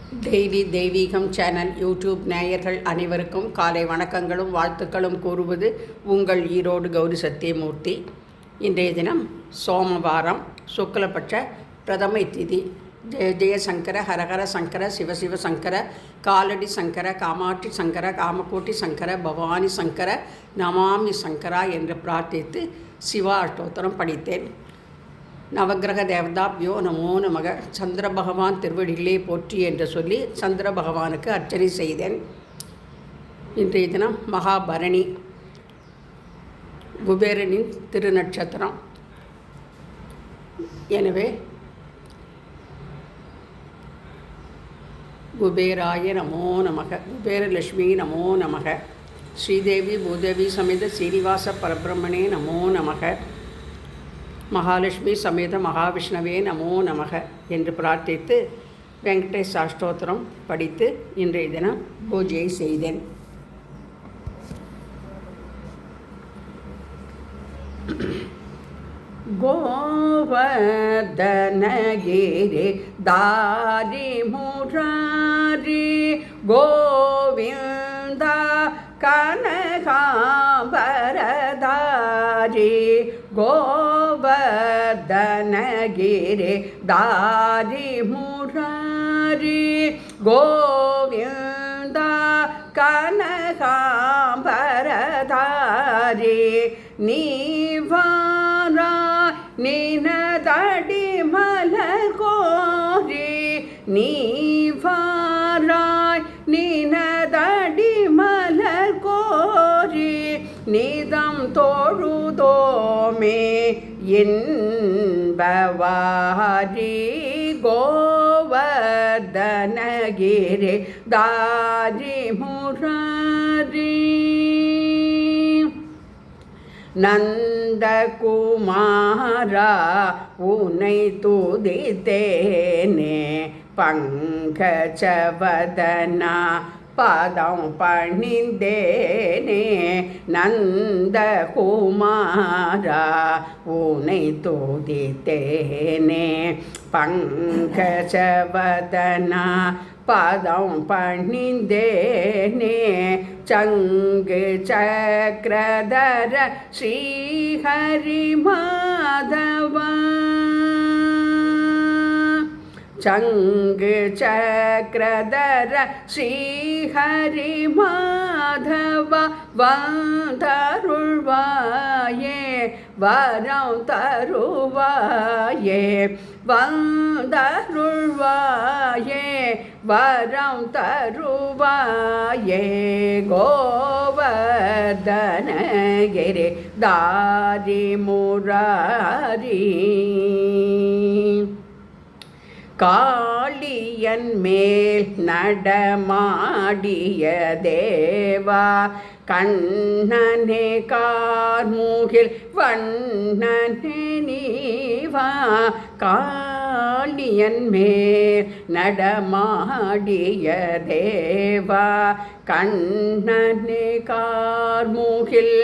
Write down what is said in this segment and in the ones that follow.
தெய்வீகம் channel YouTube நேயர்கள் அனைவருக்கும் காலை வணக்கங்களும் வாழ்த்துக்களும் கூறுவது உங்கள் ஈரோடு கௌரி சத்தியமூர்த்தி. இன்றைய தினம் சோமவாரம், சுக்லபட்ச பிரதமை திதி. ஜெய ஜெய சங்கர, ஹரஹர சங்கர, சிவசிவ சங்கர, காலடி சங்கர, காமாட்சி சங்கர, காமகோட்டி சங்கர, பவானி சங்கர, நமாமி சங்கரா என்று பிரார்த்தித்து சிவா அஷ்டோத்திரம் படித்தேன். நவகிரக தேவதாபியோ நமோ நமக. சந்திர பகவான் திருவடிகளே போற்றி என்று சொல்லி சந்திர பகவானுக்கு அர்ச்சனை செய்தேன். இன்றைய தினம் மகாபரணி, குபேரனின் திருநட்சத்திரம். எனவே குபேராய நமோ நமக, குபேரலட்சுமி நமோ நமக, ஸ்ரீதேவி பூதேவி சமேத ஸ்ரீனிவாச பரபிரம்மணே நமோ நமக, மகாலட்சுமி சமேத மகாவிஷ்ணவே நமோ நமக என்று பிரார்த்தித்து வெங்கடேஷ் அஷ்டோத்திரம் படித்து இன்றைய தினம் பூஜையை செய்தேன். கோவர்தனகிரி தாரி முராரி கோவிந்தா கனகாம்பரதாரி கோவர்தனகிரி தாரி முராரி கோவிந்தா கனகாம்பரதாரி நீவாரா நினதடி மலர் கோரி நீவாராய் நினதடி மலர் கோரி நிதம் தோழுதோமே இன்பவாரி கோவர்தனகிரி தாரி முராரி நந்தகுமாரா உனை துதித்தேனே பங்கஜவதனா பாதம் பணிந்தேனே நந்தகுமாரா உனை துதித்தேனே பங்கஜவதனா பாதம் பணிந்தேனே சங்கு சக்கரதர ஸ்ரீஹரி மாதவா சங்கு சக்கரதர ஸ்ரீஹரி மாதவ வந்தருள்வாயே வரம் தருவாயே வந்தருள்வாயே வரம் தருவாயே கோவர்தனகிரி தாரி முராரி காளியன் மேல் நடமாடிய தேவா கண்ணனே கார்முகில் வண்ணனே நீவா காளியன் மேல் நடமாடிய தேவா கண்ணனே கார்முகில்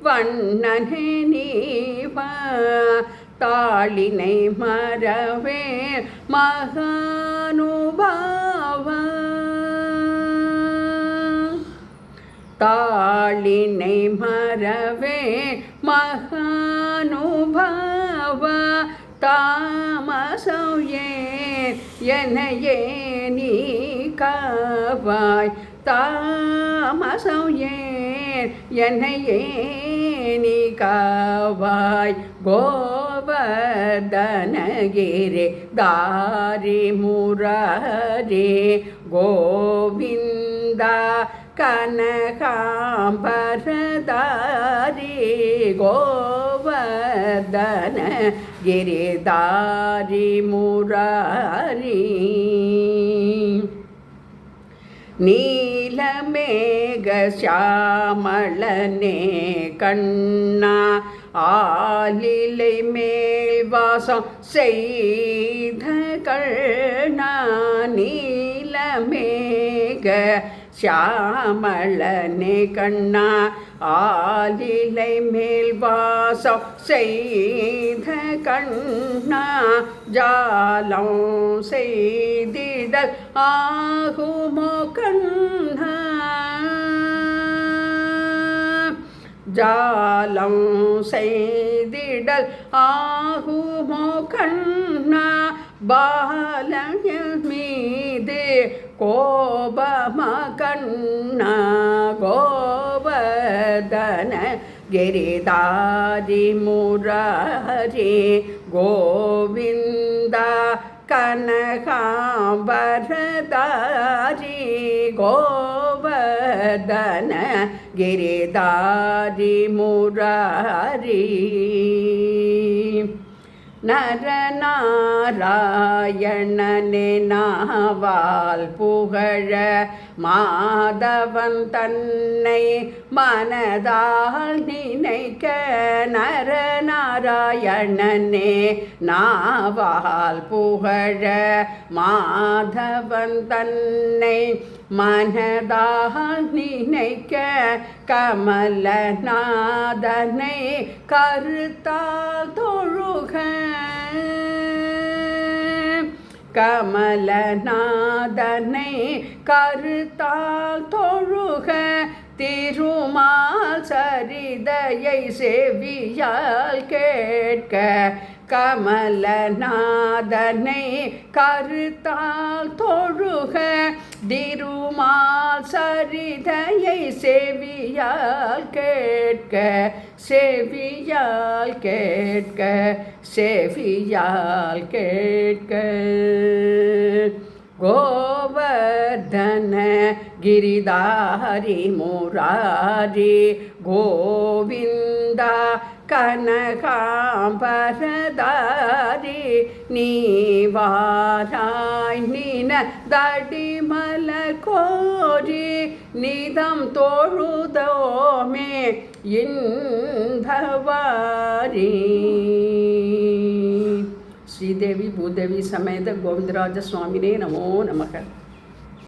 வண்ணனே நீவா தாளினை மறவே மகானுபாவா தாளினை மறவே மகானுபாவா தாமசௌயே என்னையே நீ காவாய் தாமசௌயே என்னையே நீ காவாய் கோவர்தனகிரி தாரி முராரி கோவிந்தா கனகாம்பரதாரி கோவர்தனகிரி தாரி முராரி நீலமேக சியாமளனே கண்ணா ஆலிலை மேல் வாசம் செய்த கண்ணா நீலமேக சியாமளனே கண்ணா ஆலிலை மேல் வாசம் செய்த கண்ணா ஜாலம் செய்திடல் ஆகுமோ கண்ணா ஜாலம் செய்திடல் ஆகுமோ கண்ணா பாலயன் மீது கோபமா கண்ணா கோவர்தன கிரிதாரி முராரி கோவிந்தா கனகாம்பரதாரி கோவர்தன கிரிதாரி முராரி நரநாராயணனே நாவால் புகழ மாதவன் தன்னை மனதால் நினைக்க நரநாராயணனே நாவால் புகழ மாதவன் தன்னை மனதால் நினைக்க கமலநாதனை கருத்தால் தொழுக கமலநாதனை கருத்தால் தொழுக திருமால் சரிதையை செவியால் கேட்க கமலநாதனை கருத்தால் தொழுக திருமால் சரிதையை செவியால் கேட்க செவியால் கேட்க செவியால் கேட்க கோவர்தன கிரிதாரி முராரி கோவிந்தா கனகாம்பரதாரி நீவாராய் நின தடிமலர் கோரி நிதம் தொழுதோமே இன்பவாரி. ஸ்ரீதேவி பூதேவி சமேத கோவிந்தராஜ சுவாமினே நமோ நமக.